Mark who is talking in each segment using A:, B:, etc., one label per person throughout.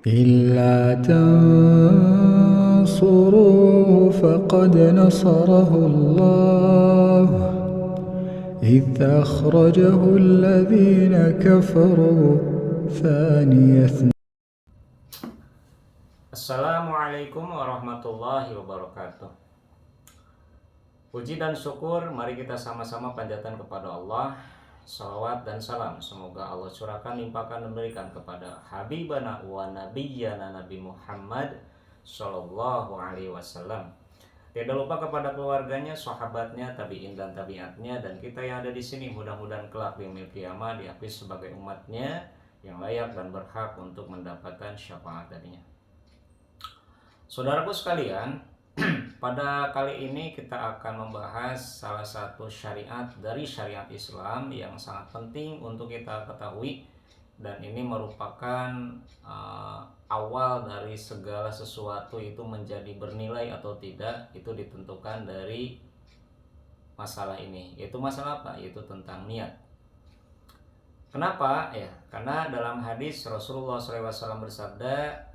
A: إلا تنصروه فقد نصره الله إذ أخرجه الذين كفروا ثاني اثنين.
B: Assalamualaikum warahmatullahi wabarakatuh. Puji dan syukur mari kita sama-sama panjatkan kepada Allah. Salawat dan salam semoga Allah curahkan, limpahkan, dan berikan kepada Habibana wa Nabiyyana Nabi Muhammad Sallallahu Alaihi Wasallam. Tidak lupa kepada keluarganya, sahabatnya, tabi'in dan tabi'atnya, dan kita yang ada di sini. Mudah-mudahan kelak di yaumil qiyamah diakui sebagai umatnya yang layak dan berhak untuk mendapatkan syafaat darinya. Saudaraku sekalian, pada kali ini kita akan membahas salah satu syariat dari syariat Islam yang sangat penting untuk kita ketahui, dan ini merupakan awal dari segala sesuatu itu menjadi bernilai atau tidak, itu ditentukan dari masalah ini. Yaitu masalah apa? Yaitu tentang niat. Kenapa? Ya, karena dalam hadis Rasulullah SAW bersabda,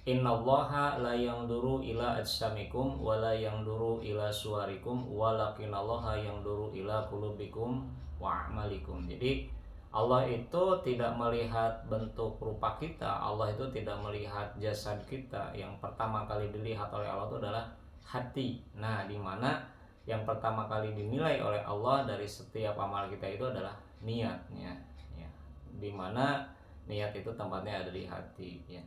B: Innallaha la yanduru ila ajsamikum wa la yanduru ila suwarikum walakinallaha yanduru ila qulubikum wa a'malikum. Jadi Allah itu tidak melihat bentuk rupa kita, Allah itu tidak melihat jasad kita. Yang pertama kali dilihat oleh Allah itu adalah hati. Nah, di mana yang pertama kali dinilai oleh Allah dari setiap amal kita itu adalah niatnya, ya. Di mana niat itu tempatnya ada di hati, ya.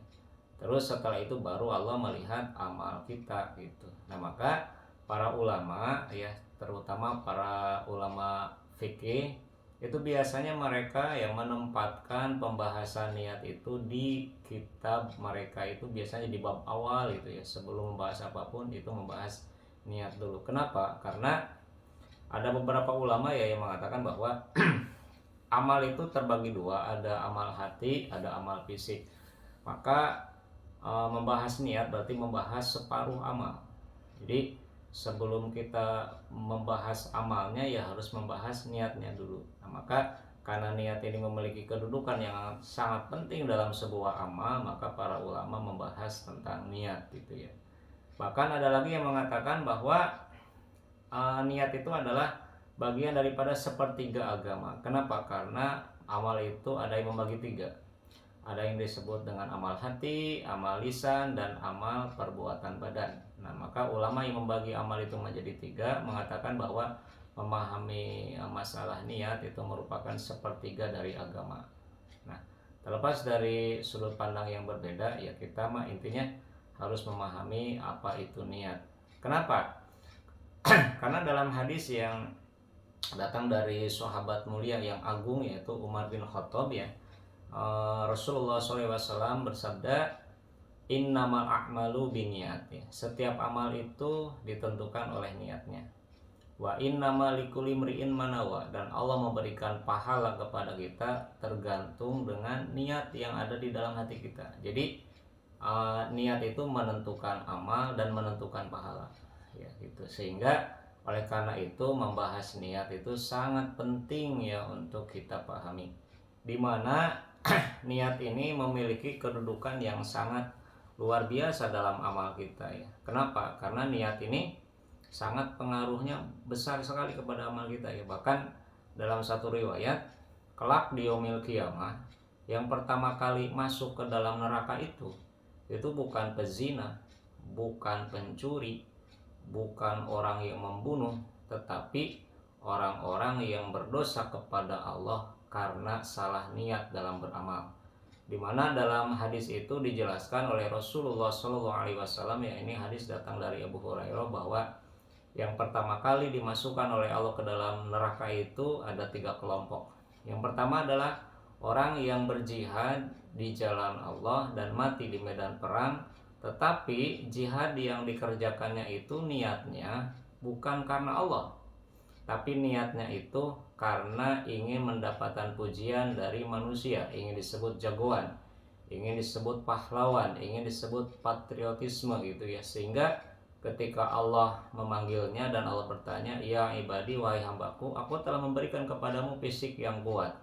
B: Terus setelah itu baru Allah melihat amal kita gitu. Nah, maka para ulama, ya, terutama para ulama fikih, itu biasanya mereka yang menempatkan pembahasan niat itu di kitab mereka itu biasanya di bab awal gitu ya. Sebelum membahas apapun itu membahas niat dulu. Kenapa? Karena ada beberapa ulama ya yang mengatakan bahwa amal itu terbagi dua, ada amal hati, ada amal fisik. Maka membahas niat berarti membahas separuh amal. Jadi sebelum kita membahas amalnya ya harus membahas niatnya dulu. Nah, maka karena niat ini memiliki kedudukan yang sangat penting dalam sebuah amal, maka para ulama membahas tentang niat gitu ya. Bahkan ada lagi yang mengatakan bahwa niat itu adalah bagian daripada sepertiga agama. Kenapa? Karena amal itu ada yang membagi tiga. Ada yang disebut dengan amal hati, amal lisan, dan amal perbuatan badan. Nah, maka ulama yang membagi amal itu menjadi tiga mengatakan bahwa memahami masalah niat itu merupakan sepertiga dari agama. Nah, terlepas dari sudut pandang yang berbeda, ya kita mah intinya harus memahami apa itu niat. Kenapa? Karena dalam hadis yang datang dari sahabat mulia yang agung yaitu Umar bin Khattab, ya, Rasulullah SAW bersabda, Innamal a'malu binniyat, ya. Setiap amal itu ditentukan oleh niatnya. Wa innamal likulli imri'in manawa, dan Allah memberikan pahala kepada kita tergantung dengan niat yang ada di dalam hati kita. Jadi niat itu menentukan amal dan menentukan pahala, ya gitu. Sehingga oleh karena itu membahas niat itu sangat penting ya untuk kita pahami, di mana niat ini memiliki kedudukan yang sangat luar biasa dalam amal kita ya. Kenapa? Karena niat ini sangat pengaruhnya besar sekali kepada amal kita ya. Bahkan dalam satu riwayat, kelak di yaumil qiyamah yang pertama kali masuk ke dalam neraka itu bukan pezina, bukan pencuri, bukan orang yang membunuh, tetapi orang-orang yang berdosa kepada Allah karena salah niat dalam beramal. Dimana dalam hadis itu dijelaskan oleh Rasulullah SAW, ya, ini hadis datang dari Abu Hurairah, bahwa yang pertama kali dimasukkan oleh Allah ke dalam neraka itu ada tiga kelompok. Yang pertama adalah orang yang berjihad di jalan Allah dan mati di medan perang, tetapi jihad yang dikerjakannya itu niatnya bukan karena Allah, tapi niatnya itu karena ingin mendapatkan pujian dari manusia, ingin disebut jagoan, ingin disebut pahlawan, ingin disebut patriotisme gitu ya. Sehingga ketika Allah memanggilnya dan Allah bertanya, ya ibadi, wahai hambaku, aku telah memberikan kepadamu fisik yang kuat,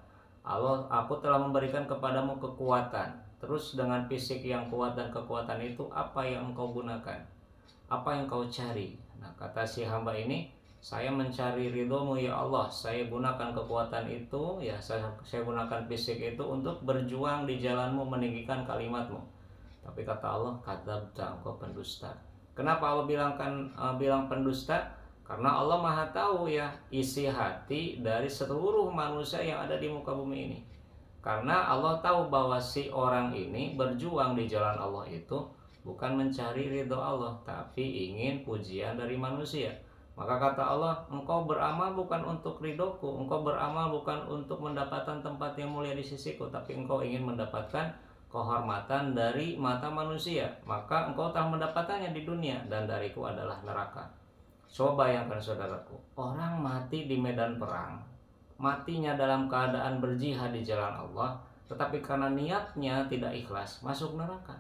B: aku telah memberikan kepadamu kekuatan, Terus dengan fisik yang kuat dan kekuatan itu, apa yang engkau gunakan? Apa yang kau cari? Nah, kata si hamba ini, saya mencari ridhomu ya Allah. Saya gunakan kekuatan itu, ya saya gunakan fisik itu untuk berjuang di jalanmu, meninggikan kalimatmu. Tapi kata Allah, kadzabta, engkau pendusta. Kenapa Allah bilang pendusta? Karena Allah Maha tahu ya isi hati dari seluruh manusia yang ada di muka bumi ini. Karena Allah tahu bahwa si orang ini berjuang di jalan Allah itu bukan mencari ridho Allah, tapi ingin pujian dari manusia. Maka kata Allah, engkau beramal bukan untuk ridhoku, engkau beramal bukan untuk mendapatkan tempat yang mulia di sisiku, tapi engkau ingin mendapatkan kehormatan dari mata manusia. Maka engkau telah mendapatkannya di dunia, dan dariku adalah neraka. Coba bayangkan saudaraku, orang mati di medan perang, matinya dalam keadaan berjihad di jalan Allah, tetapi karena niatnya tidak ikhlas, masuk neraka.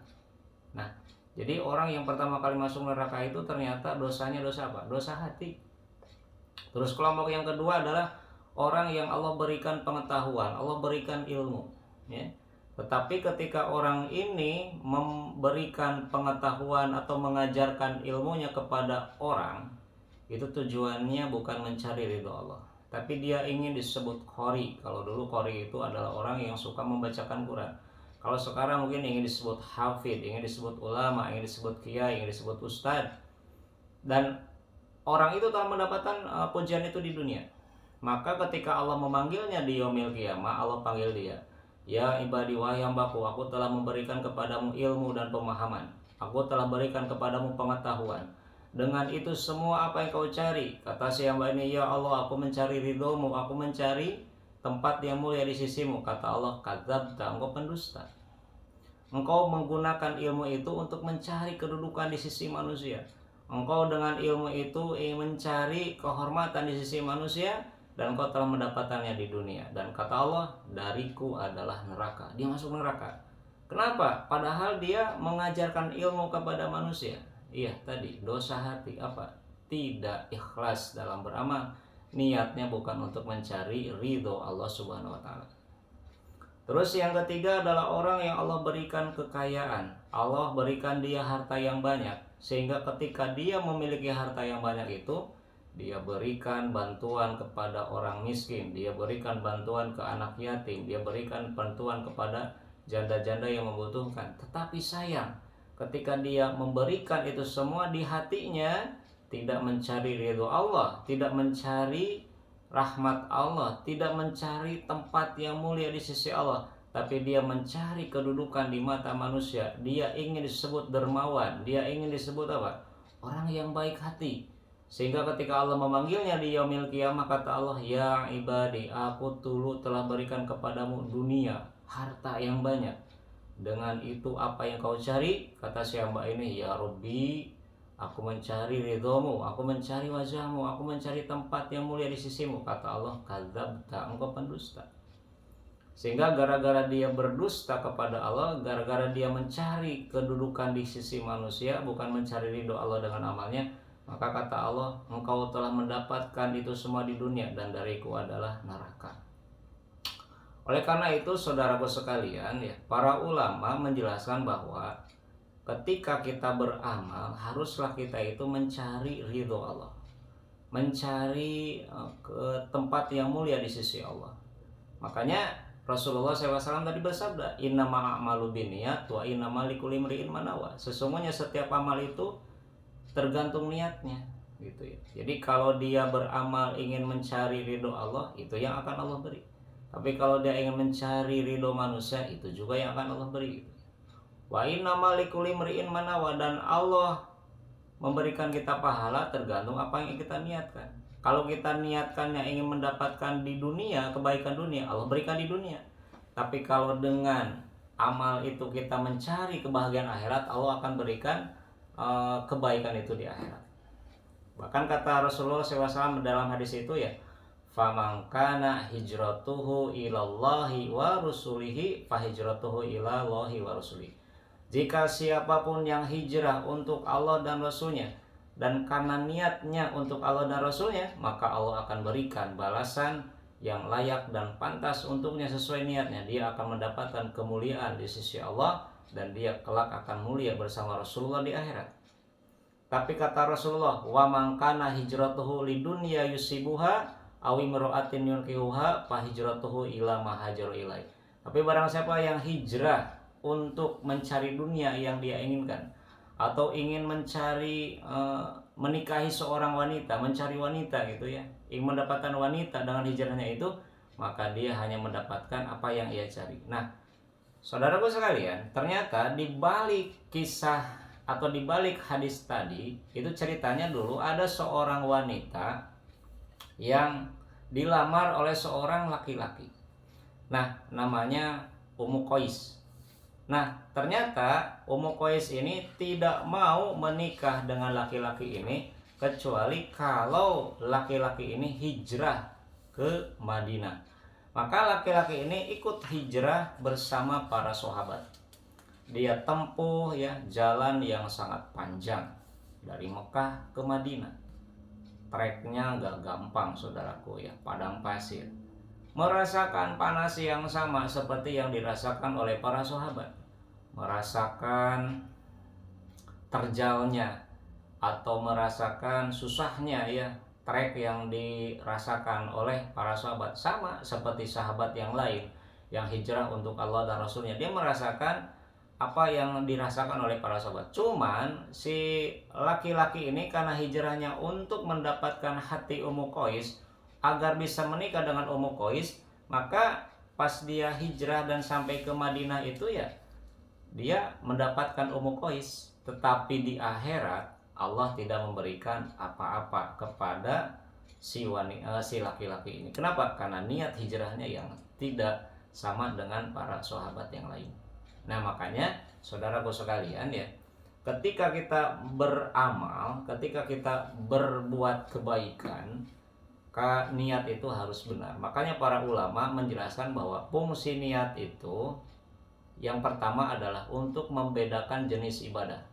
B: Nah, jadi orang yang pertama kali masuk neraka itu ternyata dosanya dosa apa? Dosa hati. Terus kelompok yang kedua adalah orang yang Allah berikan pengetahuan, Allah berikan ilmu, ya. Tetapi ketika orang ini memberikan pengetahuan atau mengajarkan ilmunya kepada orang, itu tujuannya bukan mencari ridho Allah, tapi dia ingin disebut qori. Kalau dulu qori itu adalah orang yang suka membacakan Quran. Kalau sekarang mungkin ingin disebut hafid, ingin disebut ulama, ingin disebut kiai, ingin disebut ustadz. Dan orang itu telah mendapatkan pujian itu di dunia. Maka ketika Allah memanggilnya di yaumil qiyamah, Allah panggil dia, ya ibadi wahai hambaku, aku telah memberikan kepadamu ilmu dan pemahaman, aku telah berikan kepadamu pengetahuan. Dengan itu semua apa yang kau cari? Kata si hamba ini, ya Allah, aku mencari ridhomu, aku mencari tempat yang mulia di sisimu. Kata Allah, kadzabta, engkau pendusta. Engkau menggunakan ilmu itu untuk mencari kedudukan di sisi manusia. Engkau dengan ilmu itu ingin mencari kehormatan di sisi manusia, dan engkau telah mendapatkannya di dunia. Dan kata Allah, dariku adalah neraka. Dia masuk neraka. Kenapa? Padahal dia mengajarkan ilmu kepada manusia. Iya, tadi dosa hati apa? Tidak ikhlas dalam beramal. Niatnya bukan untuk mencari ridho Allah Subhanahu wa taala. Terus yang ketiga adalah orang yang Allah berikan kekayaan. Allah berikan dia harta yang banyak, sehingga ketika dia memiliki harta yang banyak itu, dia berikan bantuan kepada orang miskin, dia berikan bantuan ke anak yatim, dia berikan bantuan kepada janda-janda yang membutuhkan. Tetapi sayang, ketika dia memberikan itu semua, di hatinya tidak mencari ridho Allah, tidak mencari rahmat Allah, tidak mencari tempat yang mulia di sisi Allah, tapi dia mencari kedudukan di mata manusia. Dia ingin disebut dermawan, dia ingin disebut apa? Orang yang baik hati. Sehingga ketika Allah memanggilnya di yaumil qiyamah, kata Allah, ya ibadi, aku dulu telah berikan kepadamu dunia, harta yang banyak. Dengan itu apa yang kau cari? Kata si hamba ini, ya Rabbi, aku mencari ridhomu, aku mencari wajahmu, aku mencari tempat yang mulia di sisimu. Kata Allah, kadzabta, engkau pendusta. Sehingga gara-gara dia berdusta kepada Allah, gara-gara dia mencari kedudukan di sisi manusia, bukan mencari ridho Allah dengan amalnya, maka kata Allah, engkau telah mendapatkan itu semua di dunia, dan dariku adalah neraka. Oleh karena itu, saudaraku sekalian, ya, para ulama menjelaskan bahwa ketika kita beramal, haruslah kita itu mencari ridho Allah, mencari ke tempat yang mulia di sisi Allah. Makanya Rasulullah SAW tadi bersabda, innama a'malu binniyat wa innama likulli imri'in ma nawa. Sesungguhnya setiap amal itu tergantung niatnya, gitu ya. Jadi kalau dia beramal ingin mencari ridho Allah, itu yang akan Allah beri. Tapi kalau dia ingin mencari ridho manusia, itu juga yang akan Allah beri. Wa innama likulli imri'in ma nawa, dan Allah memberikan kita pahala tergantung apa yang kita niatkan. Kalau kita niatkannya ingin mendapatkan di dunia, kebaikan dunia, Allah berikan di dunia. Tapi kalau dengan amal itu kita mencari kebahagiaan akhirat, Allah akan berikan kebaikan itu di akhirat. Bahkan kata Rasulullah SAW dalam hadis itu, ya, faman kana hijratuhu ilallahi wa rasulihi fa hijratuhu ilallahi wa rasulihi. Jika siapapun yang hijrah untuk Allah dan Rasulnya, dan karena niatnya untuk Allah dan Rasulnya, maka Allah akan berikan balasan yang layak dan pantas untuknya sesuai niatnya, dia akan mendapatkan kemuliaan di sisi Allah dan dia kelak akan mulia bersama Rasulullah di akhirat. Tapi kata Rasulullah, wa man kana hijratuhu lidunya yusibuha aw imra'atin yunkihuha fa hijratuhu ila ma hajar ilai. Tapi barang siapa yang hijrah untuk mencari dunia yang dia inginkan, atau ingin mencari menikahi seorang wanita, mencari wanita gitu ya, ingin mendapatkan wanita dengan hijrahnya itu, maka dia hanya mendapatkan apa yang ia cari. Nah, saudaraku sekalian, ternyata di balik kisah atau di balik hadis tadi itu ceritanya dulu ada seorang wanita yang dilamar oleh seorang laki-laki. Nah, namanya Ummu Qais. Nah, ternyata Ummu Qais ini tidak mau menikah dengan laki-laki ini kecuali kalau laki-laki ini hijrah ke Madinah. Maka laki-laki ini ikut hijrah bersama para sahabat. Dia tempuh ya jalan yang sangat panjang dari Mekah ke Madinah. Treknya nggak gampang saudaraku ya, padang pasir. Merasakan panas yang sama seperti yang dirasakan oleh para sahabat. Merasakan terjalnya atau merasakan susahnya ya trek yang dirasakan oleh para sahabat, sama seperti sahabat yang lain yang hijrah untuk Allah dan Rasulnya. Dia merasakan apa yang dirasakan oleh para sahabat. Cuman si laki-laki ini karena hijrahnya untuk mendapatkan hati Ummu Qais agar bisa menikah dengan Ummu Qais, maka pas dia hijrah dan sampai ke Madinah itu ya dia mendapatkan Ummu Qais. Tetapi di akhirat Allah tidak memberikan apa-apa kepada si laki-laki ini. Kenapa? Karena niat hijrahnya yang tidak sama dengan para sahabat yang lain. Nah, makanya saudaraku sekalian ya, ketika kita beramal, ketika kita berbuat kebaikan, niat itu harus benar. Makanya para ulama menjelaskan bahwa fungsi niat itu yang pertama adalah untuk membedakan jenis ibadah.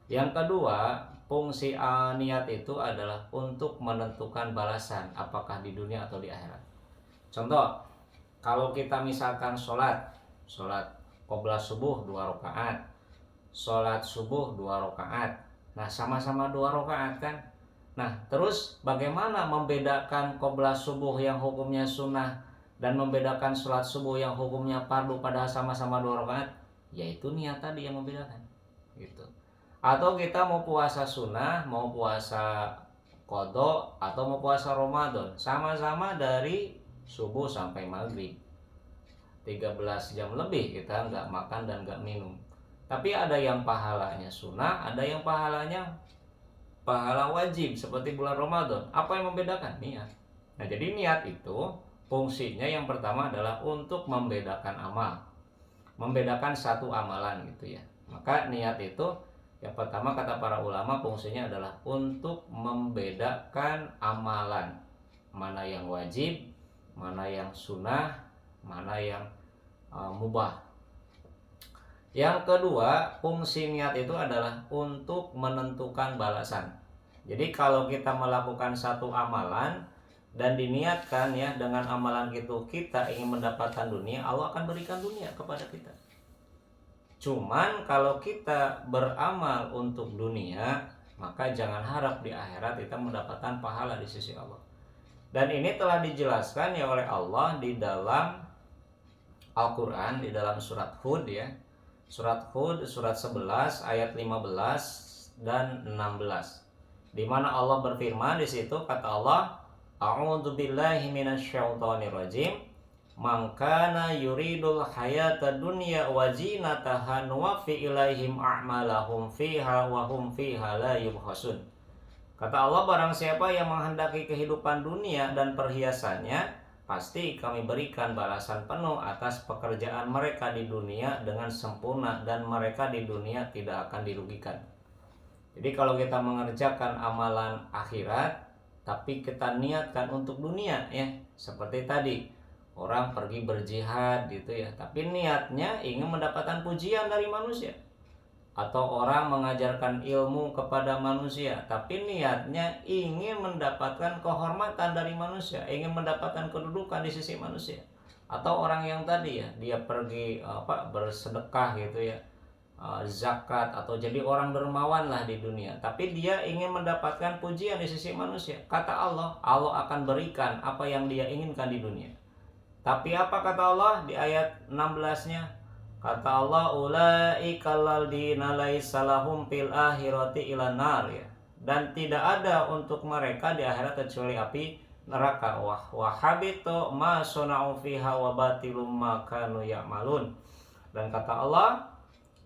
B: Yang kedua, fungsi niat itu adalah untuk menentukan balasan apakah di dunia atau di akhirat. Contoh, kalau kita misalkan sholat qobliyah subuh 2 rakaat, sholat subuh 2 rakaat. Nah, sama-sama 2 rakaat kan? Nah, terus bagaimana membedakan qobliyah subuh yang hukumnya sunnah dan membedakan sholat subuh yang hukumnya fardu padahal sama-sama 2 rakaat? Yaitu niat tadi yang membedakan. Gitu. Atau kita mau puasa sunnah, mau puasa qadha, atau mau puasa Ramadan, sama-sama dari subuh sampai maghrib. 13 jam lebih kita nggak makan dan nggak minum. Tapi ada yang pahalanya sunnah, ada yang pahalanya pahala wajib seperti bulan Ramadan. Apa yang membedakan? Niat. Nah, jadi niat itu fungsinya yang pertama adalah untuk membedakan amal, membedakan satu amalan gitu ya. Maka niat itu yang pertama kata para ulama fungsinya adalah untuk membedakan amalan, mana yang wajib, mana yang sunnah, mana yang mubah. Yang kedua, fungsi niat itu adalah untuk menentukan balasan. Jadi kalau kita melakukan satu amalan dan diniatkan ya dengan amalan itu kita ingin mendapatkan dunia, Allah akan berikan dunia kepada kita. Cuman kalau kita beramal untuk dunia, maka jangan harap di akhirat kita mendapatkan pahala di sisi Allah. Dan ini telah dijelaskan ya oleh Allah di dalam Al-Quran, di dalam surat Hud ya. Surat Hud surat 11 ayat 15 dan 16. Di mana Allah berfirman di situ kata Allah, A'udzubillahi minasyaitonirrajim. Man kana yuridul hayata dunya wa zinataha nuwaffi ilaihim a'malahum fiha wa hum fiha la yubkhasun. Kata Allah, barang siapa yang menghendaki kehidupan dunia dan perhiasannya, pasti kami berikan balasan penuh atas pekerjaan mereka di dunia dengan sempurna dan mereka di dunia tidak akan dirugikan. Jadi kalau kita mengerjakan amalan akhirat tapi kita niatkan untuk dunia ya, seperti tadi orang pergi berjihad gitu ya, tapi niatnya ingin mendapatkan pujian dari manusia. atau orang mengajarkan ilmu kepada manusia, tapi niatnya ingin mendapatkan kehormatan dari manusia, ingin mendapatkan kedudukan di sisi manusia. Atau orang yang tadi ya, dia pergi bersedekah gitu ya, zakat, atau jadi orang dermawan lah di dunia, tapi dia ingin mendapatkan pujian di sisi manusia. Kata Allah, Allah akan berikan apa yang dia inginkan di dunia. Tapi apa kata Allah di ayat 16-nya? Kata Allah, ulaikal ladzina laisa lahum fil akhirati ilan nar, ya. Dan tidak ada untuk mereka di akhirat kecuali api neraka. Wa habitu ma suna'u fiha wa batilum ma kanu ya'malun. Dan kata Allah,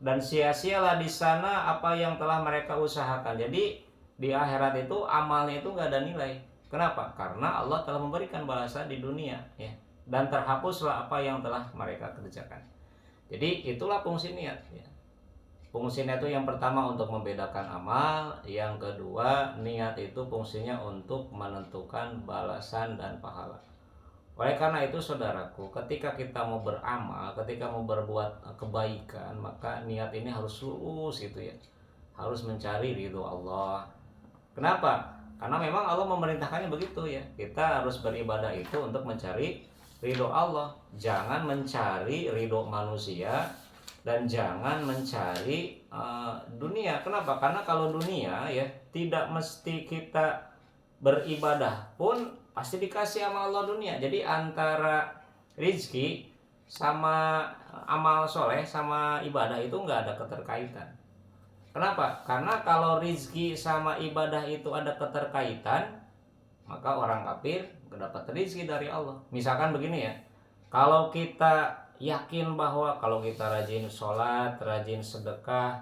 B: dan sia-sialah di sana apa yang telah mereka usahakan. Jadi di akhirat itu amalnya itu enggak ada nilai. Kenapa? Karena Allah telah memberikan balasan di dunia, ya. Dan terhapuslah apa yang telah mereka kerjakan. Jadi itulah fungsi niat, ya. Fungsi niat itu yang pertama untuk membedakan amal, yang kedua niat itu fungsinya untuk menentukan balasan dan pahala. Oleh karena itu saudaraku, ketika kita mau beramal, ketika mau berbuat kebaikan, maka niat ini harus lurus gitu ya. Harus mencari ridho Allah. Kenapa? Karena memang Allah memerintahkannya begitu ya. Kita harus beribadah itu untuk mencari ridho Allah, jangan mencari ridho manusia dan jangan mencari dunia. Kenapa? Karena kalau dunia ya tidak mesti kita beribadah pun pasti dikasih sama Allah dunia. Jadi antara rizki sama amal soleh sama ibadah itu nggak ada keterkaitan. Kenapa? Karena kalau rizki sama ibadah itu ada keterkaitan, maka orang kafir dapat rezeki dari Allah. Misalkan begini ya, kalau kita yakin bahwa kalau kita rajin sholat, rajin sedekah,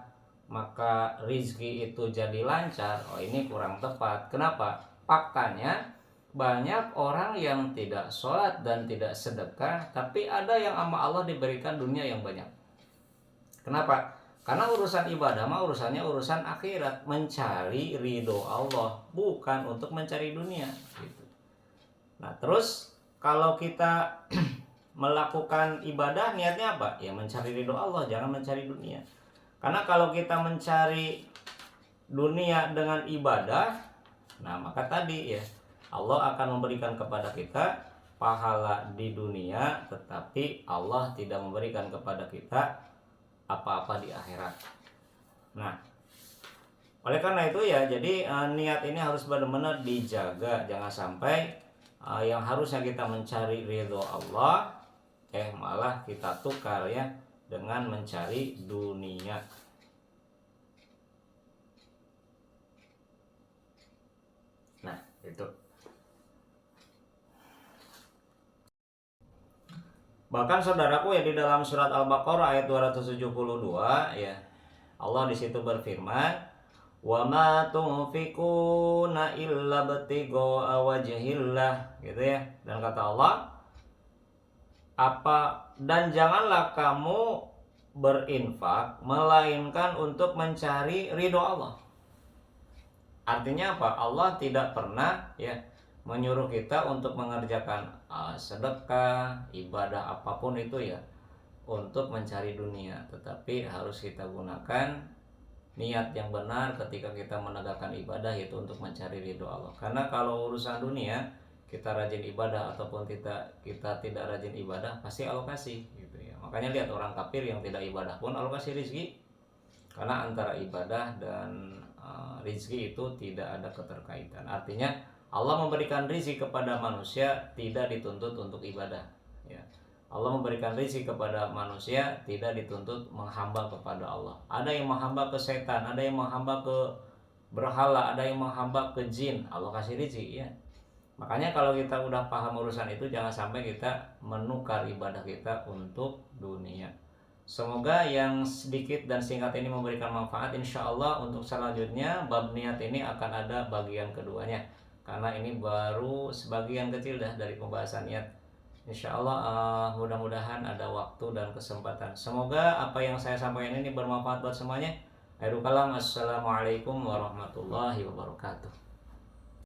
B: maka rezeki itu jadi lancar. Oh, ini kurang tepat. Kenapa? Faktanya banyak orang yang tidak sholat dan tidak sedekah, tapi ada yang sama Allah diberikan dunia yang banyak. Kenapa? Karena urusan ibadah mah urusannya urusan akhirat, mencari ridho Allah, bukan untuk mencari dunia gitu. Nah terus kalau kita melakukan ibadah niatnya apa? Ya mencari ridho Allah, jangan mencari dunia. Karena kalau kita mencari dunia dengan ibadah, nah maka tadi ya Allah akan memberikan kepada kita pahala di dunia, tetapi Allah tidak memberikan kepada kita apa-apa di akhirat. Nah, oleh karena itu ya, jadi niat ini harus benar-benar dijaga, jangan sampai yang harusnya kita mencari ridho Allah, malah kita tukar ya dengan mencari dunia. Nah, itu. Bahkan saudaraku ya di dalam surat Al-Baqarah ayat 272 ya, Allah di situ berfirman, "Wa ma tunfiquna illa btigha'a wajhillah," gitu ya. Dan kata Allah, dan janganlah kamu berinfak melainkan untuk mencari ridho Allah. Artinya apa? Allah tidak pernah ya menyuruh kita untuk mengerjakan sedekah, ibadah apapun itu ya untuk mencari dunia, tetapi harus kita gunakan niat yang benar ketika kita menegakkan ibadah, yaitu untuk mencari ridho Allah. Karena kalau urusan dunia kita rajin ibadah ataupun kita tidak rajin ibadah, pasti alokasi gitu ya. Makanya lihat orang kafir yang tidak ibadah pun alokasi rezeki, karena antara ibadah dan rezeki itu tidak ada keterkaitan. Artinya Allah memberikan rezeki kepada manusia tidak dituntut untuk ibadah ya. Allah memberikan rezeki kepada manusia tidak dituntut menghamba kepada Allah. Ada yang menghamba ke setan, ada yang menghamba ke berhala, ada yang menghamba ke jin. Allah kasih rezeki ya. Makanya kalau kita udah paham urusan itu, jangan sampai kita menukar ibadah kita untuk dunia. Semoga yang sedikit dan singkat ini memberikan manfaat. Insya Allah untuk selanjutnya bab niat ini akan ada bagian keduanya, karena ini baru sebagian kecil dari pembahasan niat. Insya Allah mudah-mudahan ada waktu dan kesempatan. Semoga apa yang saya sampaikan ini bermanfaat buat semuanya. Akhirul kalam, assalamualaikum warahmatullahi wabarakatuh.